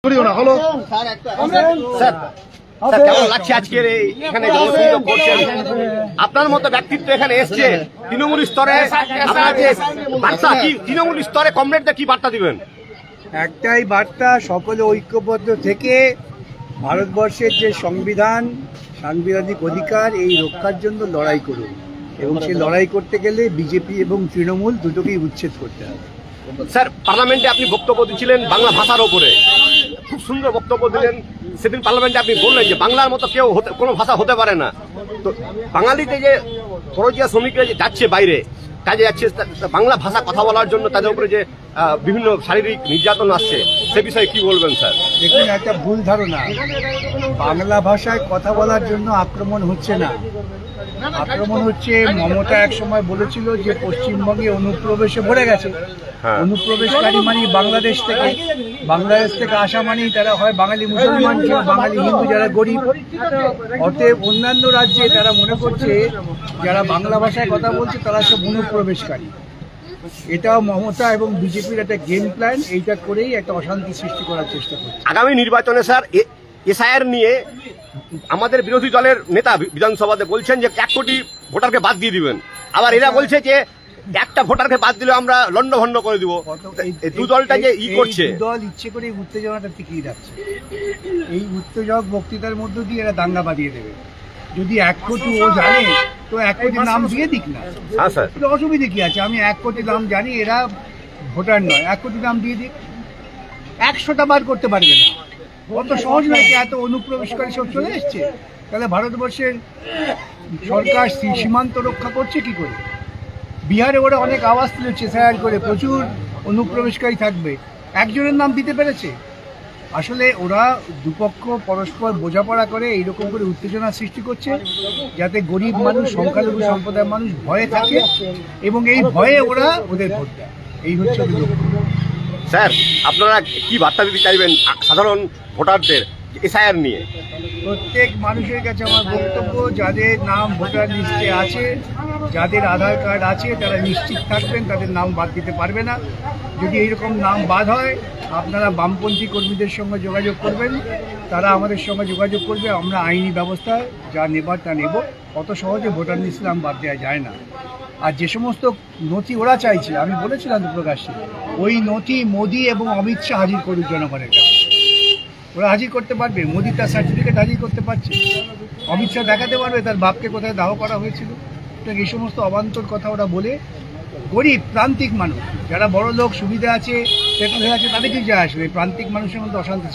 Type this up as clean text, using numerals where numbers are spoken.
কেমন লাগছে আজকের এখানে আপনার মতো ব্যক্তিত্ব এখানে এসছে তৃণমূল স্তরে, বার্তা কি তৃণমূল স্তরে কমরেডদের কি বার্তা দিবেন? একটাই বার্তা, সকলে ঐক্যবদ্ধ থেকে ভারতবর্ষের যে সংবিধান, সাংবিধানিক অধিকার এই রক্ষার জন্য লড়াই করুন, এবং সেই লড়াই করতে গেলে বিজেপি এবং তৃণমূল দুটোকেই উচ্ছেদ করতে হবে। স্যার, পার্লামেন্টে আপনি বক্তব্য দিচ্ছিলেন বাংলা ভাষার ওপরে, খুব সুন্দর বক্তব্য দিলেন। সেদিন পার্লামেন্টে আপনি বললেন যে বাংলার মতো কেউ কোনো ভাষা হতে পারে না। তো বাঙালিতে যে পরকীয়া শ্রমিকরা যে যাচ্ছে বাইরে কাজে যাচ্ছে, বাংলা ভাষা কথা বলার জন্য তাদের উপরে যে বিভিন্ন শারীরিক নির্যাতন আসছে, সে বিষয়ে কি বলবেন স্যার? দেখুন, একটা ভুল ধারণা, বাংলা ভাষায় কথা বলার জন্য আক্রমণ হচ্ছে না। আক্রমণ হচ্ছে, মমতা এক সময় বলেছিল যে পশ্চিমবঙ্গে অনুপ্রবেশে ভরে গেছে। অনুপ্রবেশকারী মানে বাংলাদেশ থেকে আসা মানেই তারা হয় বাঙালি মুসলমান, কেউ বাঙালি হিন্দু, যারা গরিব। অতএব অন্যান্য রাজ্যে তারা মনে করছে যারা বাংলা ভাষায় কথা বলছে তারা সব অনুপ্রবেশকারী। এটাও মমতা এবং বিজেপির একটা গেম প্ল্যান, এইটা করেই একটা অশান্তি সৃষ্টি করার চেষ্টা করছে। আগামী নির্বাচনে স্যার এসআইআর নিয়ে আমাদের বিরোধী দলের নেতা বিধানসভাতে বলছেন যে 1 কোটি ভোটারকে বাদ দিয়ে দিবেন, আবার এরা বলছে যে একটা ভোটারকে বাদ দিলে আমরা লন্ডভন্ড করে দিব। দু দলটা যে করছে, দল ইচ্ছে করে উত্তেজনাটা টিকিয়ে যাচ্ছে। এই উত্তেজক বক্তৃতার মধ্য দিয়ে এরা দাঙ্গা বাঁধিয়ে দেবে। যদি 1 কোটি ও জানে তো 1 কোটি নাম দিয়ে দিক না। হ্যাঁ স্যার, অসুবিধা কি আছে? আমি 1 কোটি নাম জানি, এরা ভোটার নয়, 1 কোটি নাম দিয়ে দিক। 100টা বার করতে পারবে না। অত সহজ নয়। এত অনুপ্রবেশকারী সব চলে এসছে, তাহলে ভারতবর্ষের সরকার সীমান্ত রক্ষা করছে কি করে? বিহারে ওরা অনেক আওয়াজ তুলেছে এসআইআর করে, প্রচুর অনুপ্রবেশকারী থাকবে, একজনের নাম দিতে পেরেছে। আসলে ওরা দুপক্ষ পরস্পর বোঝাপড়া করে এইরকম করে উত্তেজনা সৃষ্টি করছে, যাতে গরিব মানুষ, সংখ্যালঘু সম্প্রদায়ের মানুষ ভয়ে থাকে, এবং এই ভয়ে ওরা ওদের ভোট দেয়। এই হচ্ছে লক্ষ্য। স্যার, আপনারা কি বার্তা দিতে চাইবেন সাধারণ ভোটারদের এসআইআর নিয়ে? প্রত্যেক মানুষের কাছে আমার বক্তব্য, যাদের নাম ভোটার লিস্টে আছে, যাদের আধার কার্ড আছে, তারা নিশ্চিত থাকবেন তাদের নাম বাদ দিতে পারবে না। যদি এইরকম নাম বাদ হয়, আপনারা বামপন্থী কর্মীদের সঙ্গে যোগাযোগ করবেন, তারা আমাদের সঙ্গে যোগাযোগ করবে, আমরা আইনি ব্যবস্থা যা নেবার তা নেব। অত সহজে ভোটার লিস্টে নাম বাদ দেওয়া যায় না। আর যে সমস্ত নথি ওরা চাইছে, আমি বলেছিলাম প্রকাশ্যে, ওই নথি মোদি এবং অমিত শাহ হাজির করুক জনগণের কাছে। ওরা হাজির করতে পারবে, মোদি তার সার্টিফিকেট হাজির করতে পারছে, অমিত শাহ দেখাতে পারবে তার বাপকে কোথায় দাহ করা হয়েছিল। তো এই সমস্ত অবান্তর কথা ওরা বলে গরিব প্রান্তিক মানুষ, যারা বড় লোক সুবিধা আছে, সেটেল হয়ে আছে, তাদের কি যায় আসবে? প্রান্তিক মানুষের মধ্যে অশান্তি।